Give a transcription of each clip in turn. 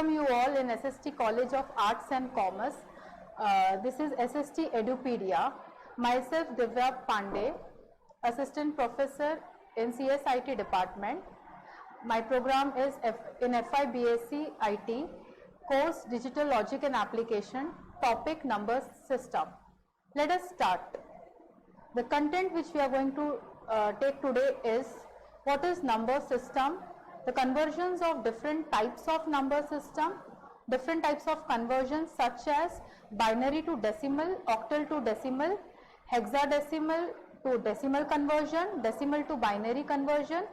welcome you all in SST College of Arts and Commerce. This is SST Edupedia. Myself Divya Pandey, Assistant Professor in CSIT Department. My program is in FI BSc IT, course Digital Logic and Application, topic Numbers System. Let us start. The content which we are going to take today is what is number system, the conversions of different types of number system, different types of conversions such as binary to decimal, octal to decimal, hexadecimal to decimal conversion, decimal to binary conversion,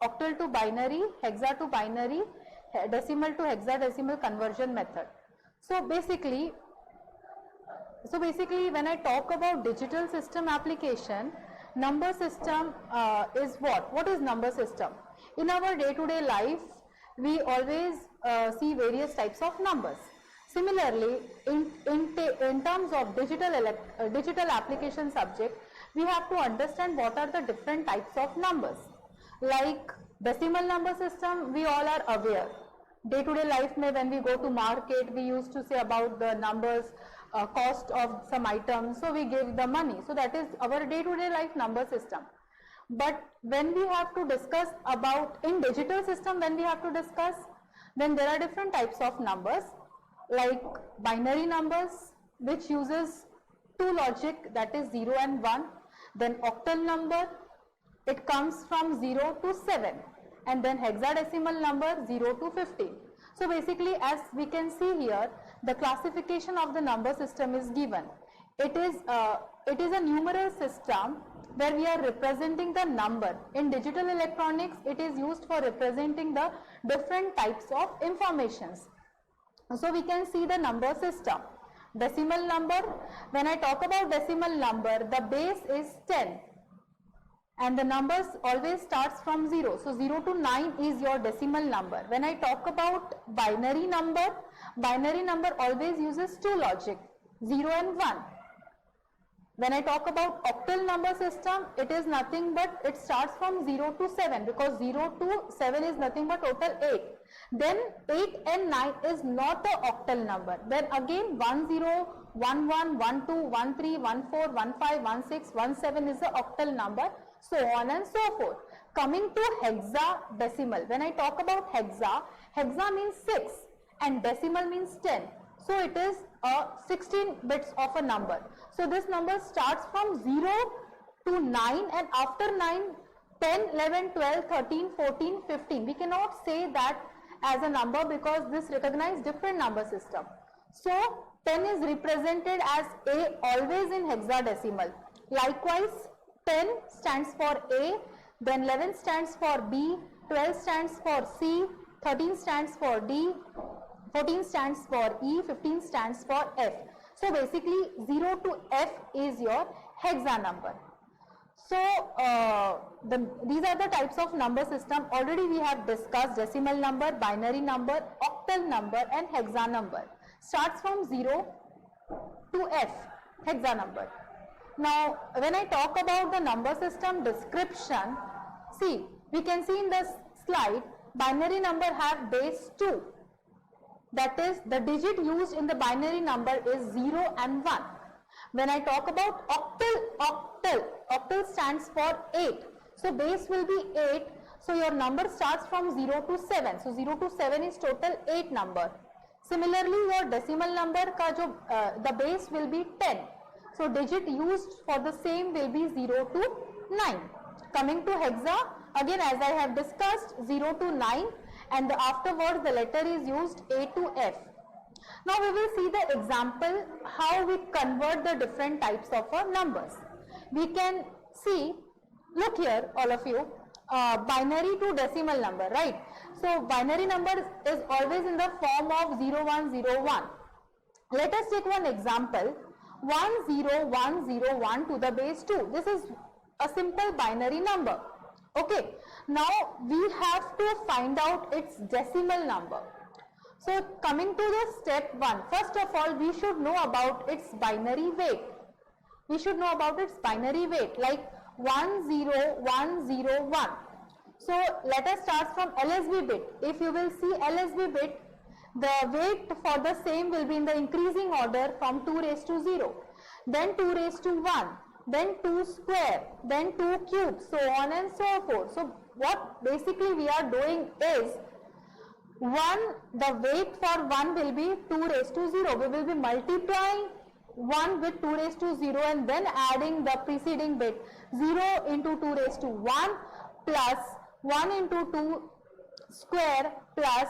octal to binary, hexa to binary, decimal to hexadecimal conversion method. So basically when I talk about digital system application, number system is what? What is number system? In our day-to-day life, we always see various types of numbers. Similarly, in terms of digital application subject, we have to understand what are the different types of numbers. Like decimal number system, we all are aware. Day-to-day life, when we go to market, we used to say about the numbers, cost of some items, so we give the money. So that is our day-to-day life number system. But when we have to discuss about in digital system, then there are different types of numbers, like binary numbers, which uses two logic, that is 0 and 1. Then octal number, it comes from 0 to 7, and then hexadecimal number 0 to 15. So basically, as we can see here, the classification of the number system is given. It is a numeral system where we are representing the number. In digital electronics, it is used for representing the different types of informations. So we can see the number system. Decimal number, when I talk about decimal number, the base is 10. And the numbers always starts from 0. So 0 to 9 is your decimal number. When I talk about binary number always uses two logic, 0 and 1. When I talk about octal number system, it is nothing but it starts from 0 to 7, because 0 to 7 is nothing but total 8. Then 8 and 9 is not the octal number. Then again 10, 11, 12, 13, 14, 15, 16, 17 is the octal number. So on and so forth. Coming to hexadecimal. When I talk about hexa means 6 and decimal means 10. So it is 16 bits of a number. So this number starts from 0 to 9, and after 9, 10, 11, 12, 13, 14, 15. We cannot say that as a number because this recognizes different number system. So 10 is represented as A always in hexadecimal. Likewise, 10 stands for A, then 11 stands for B, 12 stands for C, 13 stands for D, 14 stands for E, 15 stands for F. So basically 0 to F is your hexa number. So these are the types of number system. Already we have discussed decimal number, binary number, octal number and hexa number. Starts from 0 to F, hexa number. Now, when I talk about the number system description, see, we can see in this slide, binary number have base 2. That is, the digit used in the binary number is 0 and 1. When I talk about octal stands for 8. So base will be 8. So your number starts from 0 to 7. So 0 to 7 is total 8 number. Similarly, your decimal number ka the base will be 10. So digit used for the same will be 0 to 9. Coming to hexa, again as I have discussed, 0 to 9, and afterwards the letter is used A to F. Now we will see the example how we convert the different types of numbers. We can see, look here all of you, binary to decimal number, right? So binary number is always in the form of 0101. Let us take one example. 10101 to the base 2. This is a simple binary number. Okay. Now we have to find out its decimal number. So coming to the step 1. First of all, we should know about its binary weight. Like 10101. So let us start from LSB bit. If you will see LSB bit, the weight for the same will be in the increasing order from 2 raised to 0, then 2 raised to 1, then 2 square, then 2 cube, so on and so forth. So what basically we are doing is, the weight for 1 will be 2 raised to 0. We will be multiplying 1 with 2 raised to 0 and then adding the preceding bit, 0 into 2 raised to 1 plus 1 into 2 square plus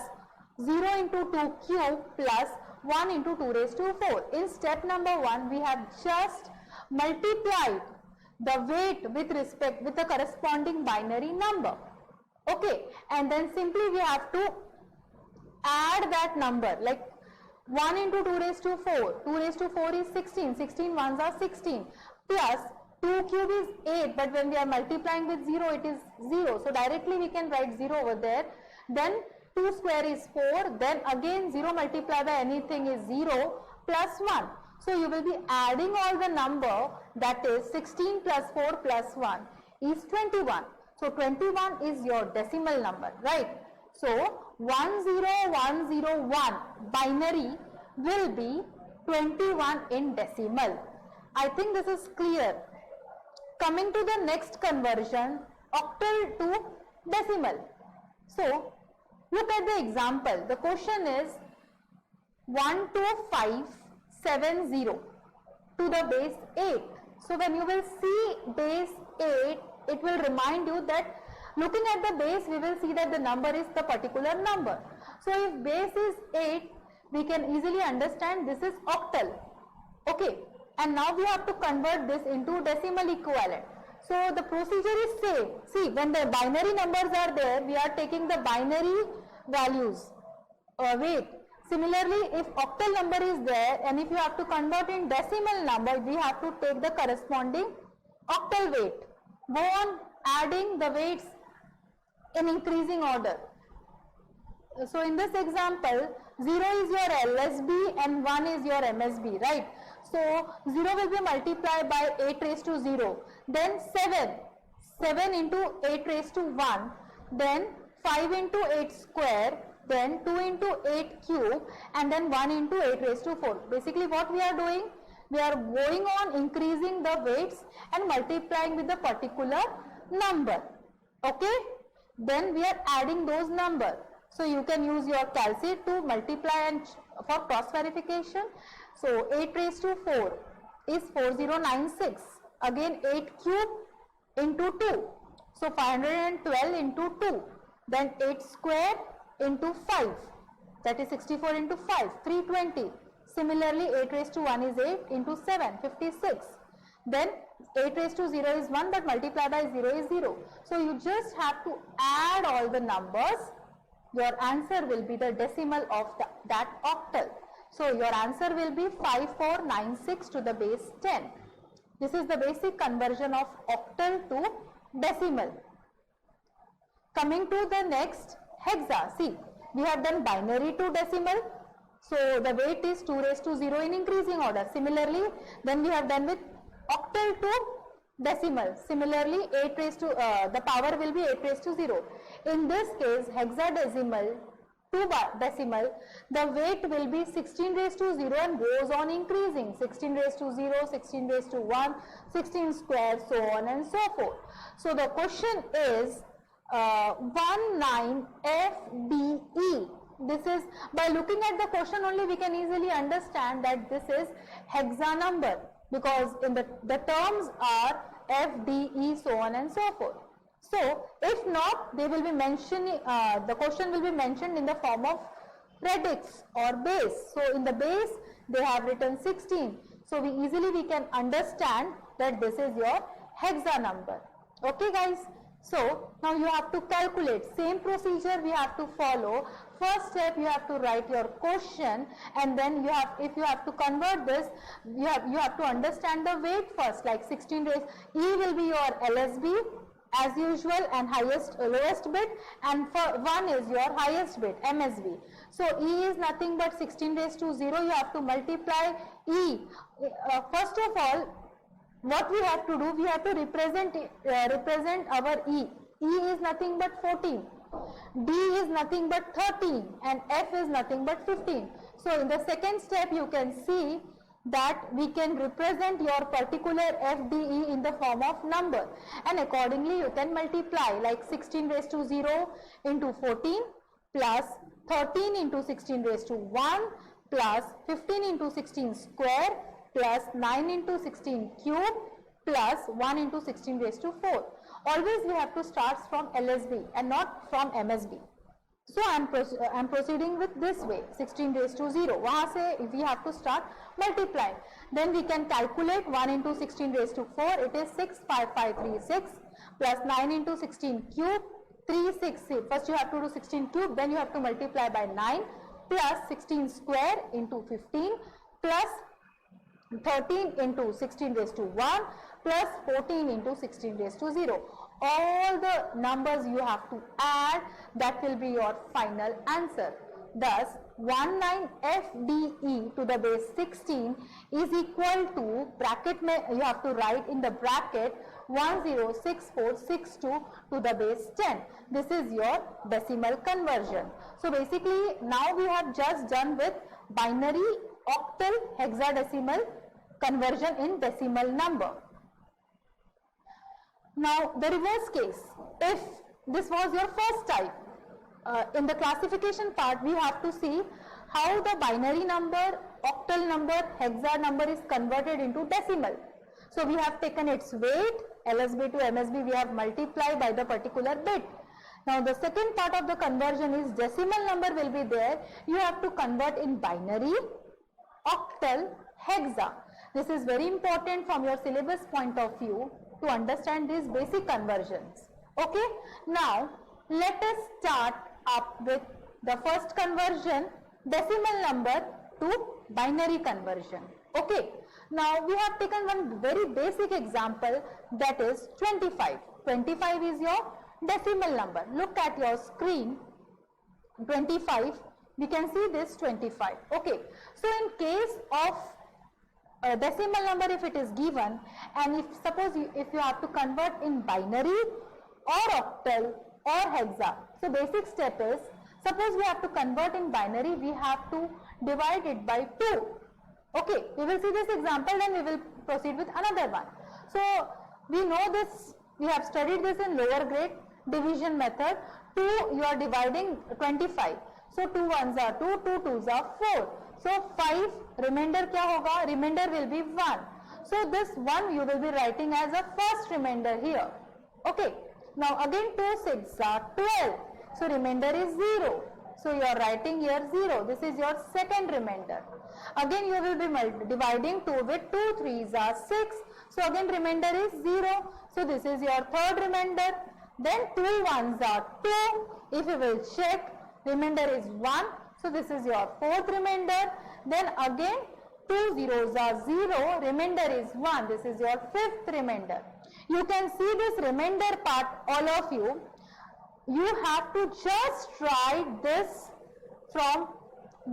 0 into 2 cube plus 1 into 2 raised to 4. In step number 1, we have just multiplied the weight with respect with the corresponding binary number. Okay, and then simply we have to add that number, like 1 into 2 raised to 4, 2 raised to 4 is 16, 16 ones are 16, plus 2 cube is 8, but when we are multiplying with 0, it is 0. So directly we can write 0 over there. Then 2 square is 4, then again 0 multiplied by anything is 0 plus 1. So you will be adding all the number, that is 16 plus 4 plus 1 is 21. So 21 is your decimal number, right? So 10101 binary will be 21 in decimal. I think this is clear. Coming to the next conversion, octal to decimal. So look at the example. The question is 12570 to the base 8. So when you will see base 8, it will remind you that looking at the base, we will see that the number is the particular number. So if base is 8, we can easily understand this is octal. Okay, and now we have to convert this into decimal equivalent. So the procedure is same. See, when the binary numbers are there, we are taking the binary values, weight. Similarly, if octal number is there and if you have to convert in decimal number, we have to take the corresponding octal weight. Go on adding the weights in increasing order. So in this example, 0 is your LSB and 1 is your MSB, right? So 0 will be multiplied by 8 raised to 0, then 7 into 8 raised to 1, then 5 into 8 square, then 2 into 8 cube, and then 1 into 8 raised to 4. Basically what we are doing, we are going on increasing the weights and multiplying with the particular number. Okay, then we are adding those numbers. So you can use your calculator to multiply and for cross verification. So 8 raised to 4 is 4096. Again 8 cube into 2. So 512 into 2. Then 8 square into 5. That is 64 into 5, 320. Similarly 8 raised to 1 is 8 into 7, 56. Then 8 raised to 0 is 1, but multiplied by 0 is 0. So you just have to add all the numbers. Your answer will be the decimal of that octal. So your answer will be 5496 to the base 10. This is the basic conversion of octal to decimal. Coming to the next, hexa. See, we have done binary to decimal. So the weight is 2 raised to 0 in increasing order. Similarly, then we have done with octal to decimal. Similarly, 8 raised to the power will be 8 raised to 0. In this case, hexadecimal to decimal, the weight will be 16 raised to 0 and goes on increasing. 16 raised to 0, 16 raised to 1, 16 square, so on and so forth. So the question is 19FDE. This is, by looking at the question only, we can easily understand that this is hexa number, because in the terms are FDE, so on and so forth. So if not, they will be mentioning, the question will be mentioned in the form of radix or base. So in the base they have written 16. So we can understand that this is your hexa number. Okay guys. So now you have to calculate. Same procedure we have to follow. First step, you have to write your question, and then you have, if you have to convert this, you have to understand the weight first. Like 16 raised, E will be your LSB as usual and lowest bit, and for 1 is your highest bit, MSB. So E is nothing but 16 raised to 0. You have to multiply E. First of all, what we have to do, we have to represent our E. E is nothing but 14. D is nothing but 13 and F is nothing but 15. So in the second step you can see that we can represent your particular FDE in the form of number, and accordingly you can multiply, like 16 raised to 0 into 14 plus 13 into 16 raised to 1 plus 15 into 16 square plus 9 into 16 cube plus 1 into 16 raised to 4. Always we have to start from LSB and not from MSB. So I am proceeding with this way, 16 raised to 0. वहाँ से we have to start multiplying. Then we can calculate 1 into 16 raised to 4. It is 65536 plus 9 into 16 cube 360. First you have to do 16 cube, then you have to multiply by 9 plus 16 square into 15 plus 13 into 16 raised to 1 plus 14 into 16 raised to 0. All the numbers you have to add, that will be your final answer. Thus 19FDE to the base 16 is equal to, bracket mein you have to write in the bracket 106462 to the base 10. This is your decimal conversion. So basically now we have just done with binary, octal, hexadecimal conversion in decimal number. Now the reverse case, if this was your first type, in the classification part we have to see how the binary number, octal number, hexa number is converted into decimal. So we have taken its weight, LSB to MSB we have multiplied by the particular bit. Now the second part of the conversion is decimal number will be there, you have to convert in binary, octal, hexa. This is very important from your syllabus point of view to understand these basic conversions. Okay, now let us start up with the first conversion, decimal number to binary conversion. Okay, now we have taken one very basic example, that is 25. 25 is your decimal number. Look at your screen, 25, we can see this 25. Okay, so in case of decimal number, if it is given, and if suppose if you have to convert in binary or octal or hexa, so basic step is, suppose we have to convert in binary, we have to divide it by 2. Okay, we will see this example, then we will proceed with another one. So we know this, we have studied this in lower grade, division method. 2 you are dividing 25, so 2 ones are 2, 2 twos are 4. So 5, remainder क्या होगा? Remainder will be 1. So this 1 you will be writing as a first remainder here. Okay. Now again 2 6 are 12. So remainder is 0. So you are writing here 0. This is your second remainder. Again you will be dividing 2 with 2 3s are 6. So again remainder is 0. So this is your third remainder. Then 2 ones are 2. If you will check, remainder is 1. So this is your fourth remainder. Then again 2 zeros are 0, remainder is 1. This is your fifth remainder. You can see this remainder part, all of you. You have to just write this from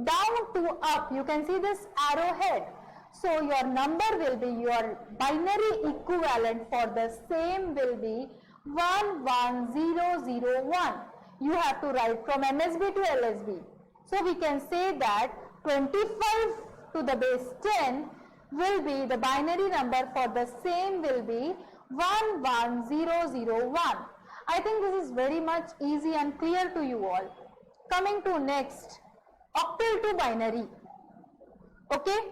down to up. You can see this arrowhead. So your number will be, your binary equivalent for the same will be 11001. You have to write from MSB to LSB. So we can say that 25 to the base 10 will be the binary number for the same will be 11001. I think this is very much easy and clear to you all. Coming to next, octal to binary. Okay,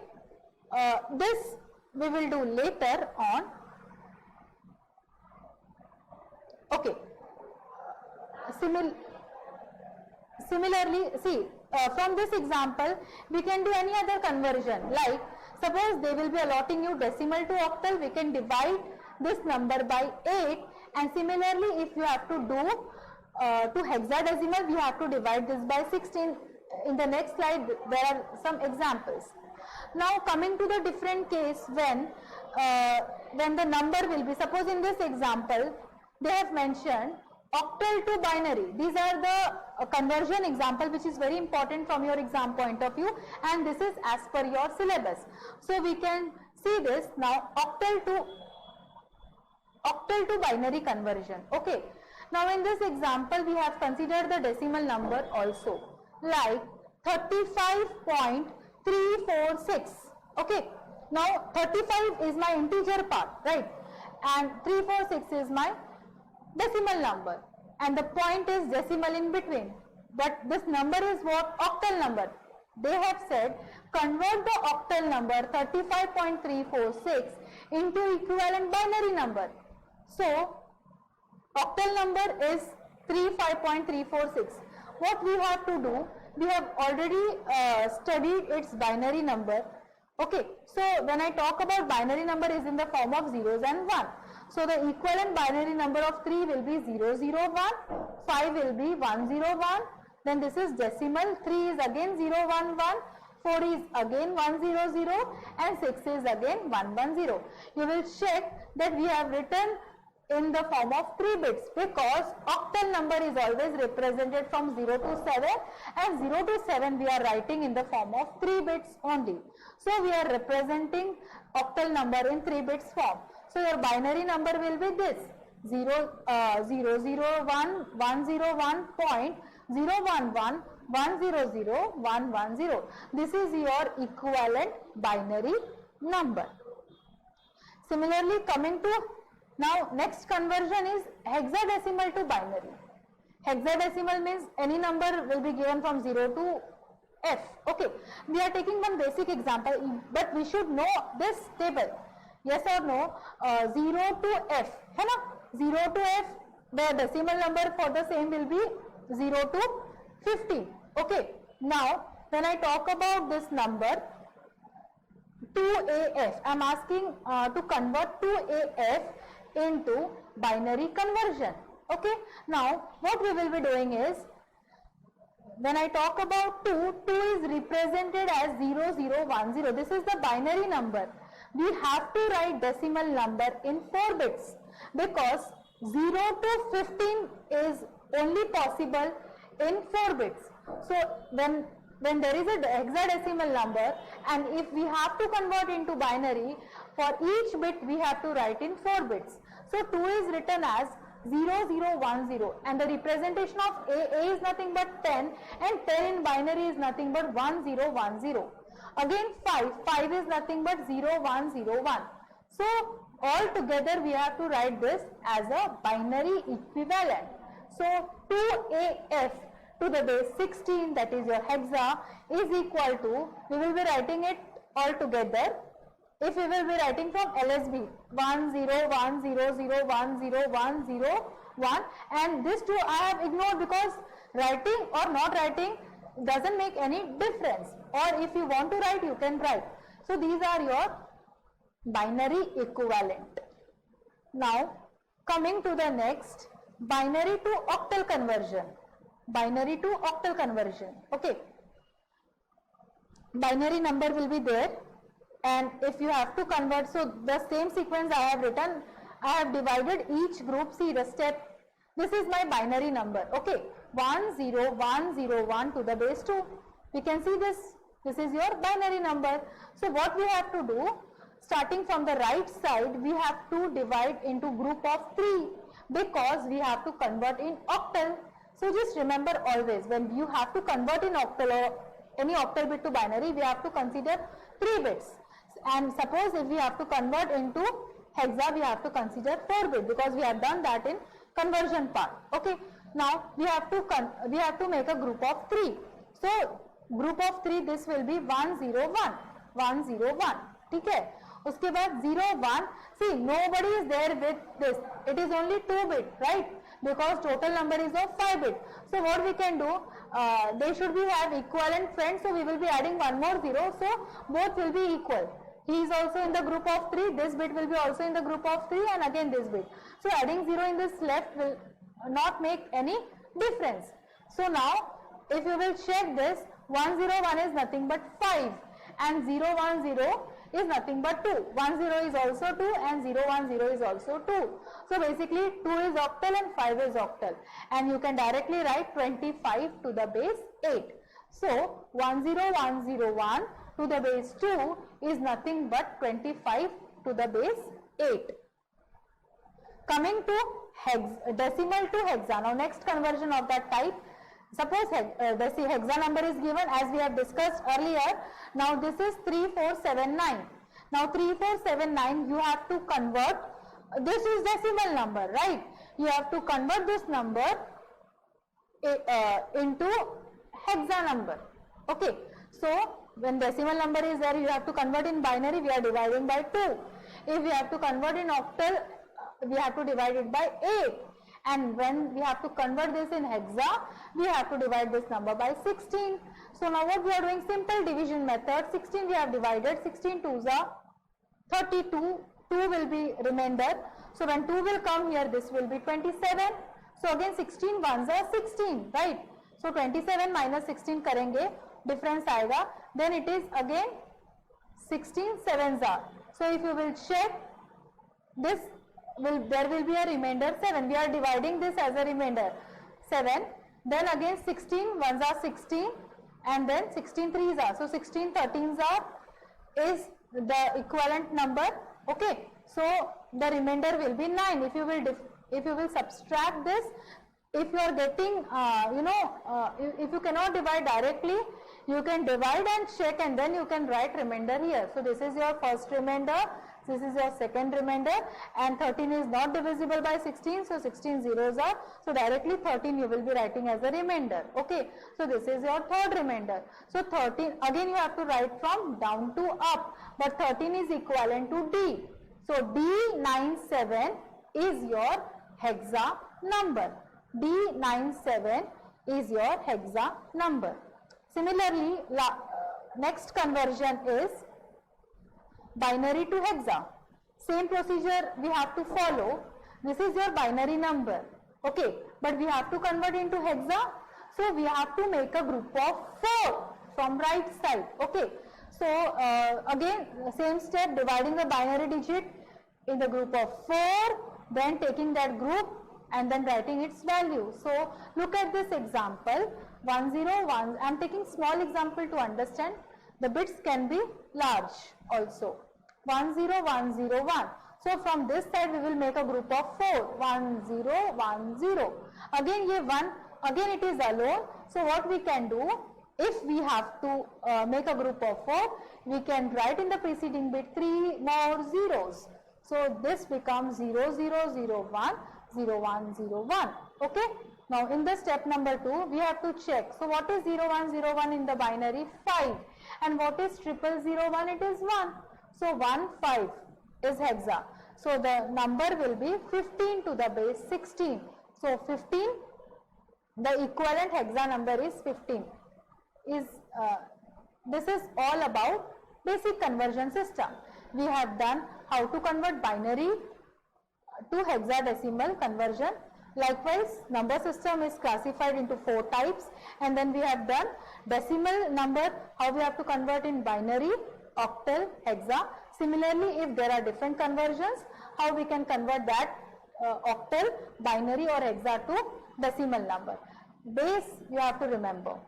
this we will do later on. Okay, similarly, see, from this example, we can do any other conversion. Like, suppose they will be allotting you decimal to octal, we can divide this number by 8. And similarly, if you have to do to hexadecimal, we have to divide this by 16. In the next slide, there are some examples. Now, coming to the different case when the number will be, suppose in this example, they have mentioned octal to binary. These are the conversion example which is very important from your exam point of view, and this is as per your syllabus. So we can see this now, octal to binary conversion. Okay. Now in this example we have considered the decimal number also, like 35.346. okay, now 35 is my integer part, right, and 346 is my decimal number, and the point is decimal in between, but this number is what? Octal number. They have said convert the octal number 35.346 into equivalent binary number. So octal number is 35.346. What we have to do? We have already studied its binary number. Okay, so when I talk about binary number is in the form of zeros and 1. So the equivalent binary number of 3 will be 001, 5 will be 101, then this is decimal, 3 is again 011, 4 is again 100, and 6 is again 110. You will check that we have written in the form of 3 bits because octal number is always represented from 0 to 7, and 0 to 7 we are writing in the form of 3 bits only. So we are representing octal number in 3 bits form. So your binary number will be this 001.011.011.100.110. This is your equivalent binary number. Similarly, coming to now next conversion is hexadecimal to binary. Hexadecimal means any number will be given from 0 to F. Okay, we are taking one basic example, but we should know this table. Yes or no? 0 to F, है ना? 0 to F, the decimal number for the same will be 0 to 50. Okay, now when I talk about this number 2AF, I am asking to convert 2AF into binary conversion. Okay, now what we will be doing is, when I talk about 2, 2 is represented as 0010. This is the binary number. We have to write decimal number in 4 bits because 0 to 15 is only possible in 4 bits. So when there is a hexadecimal number and if we have to convert into binary, for each bit we have to write in 4 bits. So 2 is written as 0010 and the representation of A is nothing but 10 and 10 in binary is nothing but 1010. Again 5 is nothing but 0101. So all together we have to write this as a binary equivalent. So 2AF to the base 16, that is your hexa, is equal to, we will be writing it all together. If we will be writing from LSB 1010010101, and this two I have ignored because writing or not writing doesn't make any difference, or if you want to write you can write. So these are your binary equivalent. Now coming to the next, binary to octal conversion. Binary to octal conversion. Okay, binary number will be there, and if you have to convert, so the same sequence I have written, I have divided each group. See the step, this is my binary number. Okay, 10101 to the base 2. We can see this is your binary number. So what we have to do, starting from the right side, we have to divide into group of 3 because we have to convert in octal. So just remember always, when you have to convert in octal or any octal bit to binary, we have to consider 3 bits. And suppose if we have to convert into hexa, we have to consider 4 bits because we have done that in conversion part. Okay. Now we have to make a group of 3. So group of 3, this will be 101. 101. Okay. Uske baad 01. See, nobody is there with this. It is only 2 bit, right? Because total number is of 5 bit. So what we can do, they should be have equivalent friends. So we will be adding one more 0. So both will be equal. He is also in the group of 3. This bit will be also in the group of 3, and again this bit. So adding 0 in this left will not make any difference. So now if you will check this, 101 is nothing but 5 and 010 is nothing but 2. 10 is also 2 and 010 is also 2. So basically 2 is octal and 5 is octal, and you can directly write 25 to the base 8. So 10101 to the base 2 is nothing but 25 to the base 8. Coming to decimal to hexa. Now next conversion of that type, suppose hexa number is given as we have discussed earlier. Now this is 3479. Now 3479 you have to convert, this is decimal number, right? You have to convert this number into hexa number. Okay, so when decimal number is there, you have to convert in binary, we are dividing by 2. If we have to convert in octal, we have to divide it by 8. And when we have to convert this in hexa, we have to divide this number by 16. So now what we are doing, simple division method. 16 we have divided, 16 2s are 32, 2 will be remainder. So when 2 will come here, this will be 27. So again 16 ones are 16, right? So 27 minus 16 karenge, difference aega, then it is again 16 sevens are. So if you will check, this there will be a remainder 7. We are dividing this as a remainder 7. Then again 16 ones are 16 and then 16 threes are. So 16 13s are is the equivalent number. Okay. So the remainder will be 9. If you will subtract this, if you are getting if you cannot divide directly, you can divide and check and then you can write remainder here. So this is your first remainder, this is your second remainder, and 13 is not divisible by 16, so 16 zeros are, so directly 13 you will be writing as a remainder. Okay, so this is your third remainder. So 13, again you have to write from down to up, but 13 is equivalent to D. So D97 is your hexa number. D97 is your hexa number. Similarly, next conversion is binary to hexa. Same procedure we have to follow. This is your binary number. Okay, but we have to convert into hexa. So we have to make a group of 4 from right side. Okay, so again same step, dividing the binary digit in the group of 4, then taking that group and then writing its value. So look at this example, 101. I am taking small example to understand. The bits can be large also. 10101. So from this side we will make a group of 4. 1010. Again ye 1. Again it is alone. So what we can do? If we have to make a group of 4, we can write in the preceding bit 3 more zeros. So this becomes 0001. 0101. Okay. Now in the step number 2, we have to check. So what is 0101 in the binary? 5. And what is 0001? It is 1. So 15 is hexa. So the number will be 15 to the base 16. So 15, the equivalent hexa number is 15. This is all about basic conversion system. We have done how to convert binary to hexadecimal conversion. Likewise, number system is classified into 4 types, and then we have done decimal number, how we have to convert in binary, octal, hexa. Similarly, if there are different conversions, how we can convert that octal, binary or hexa to decimal number. Base you have to remember.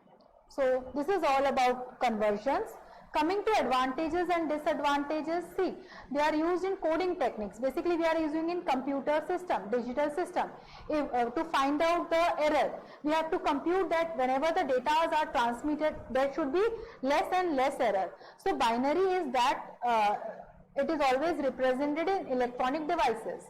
So this is all about conversions. Coming to advantages and disadvantages, see, they are used in coding techniques. Basically, we are using in computer system, digital system. To find out the error, we have to compute that whenever the data are transmitted, there should be less and less error. So binary is that it is always represented in electronic devices.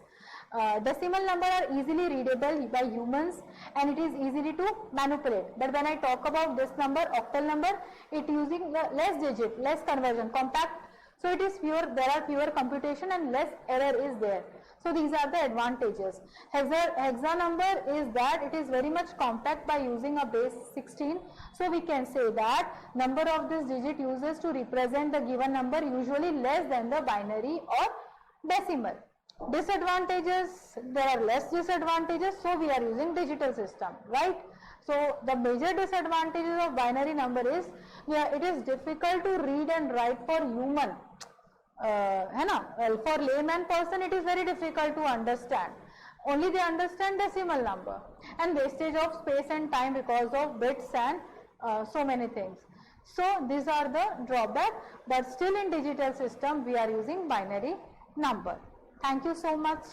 Decimal number are easily readable by humans and it is easily to manipulate. But when I talk about this number, octal number, it using less digit, less conversion, compact. So it is fewer, there are fewer computation and less error is there. So these are the advantages. Hexa number is that it is very much compact by using a base 16. So we can say that number of this digit uses to represent the given number usually less than the binary or decimal. Disadvantages, there are less disadvantages, so we are using digital system, right? So the major disadvantages of binary number is it is difficult to read and write for human. For layman person it is very difficult to understand. Only they understand decimal number, and wastage of space and time because of bits and so many things. So these are the drawback, but still in digital system we are using binary number. Thank you so much.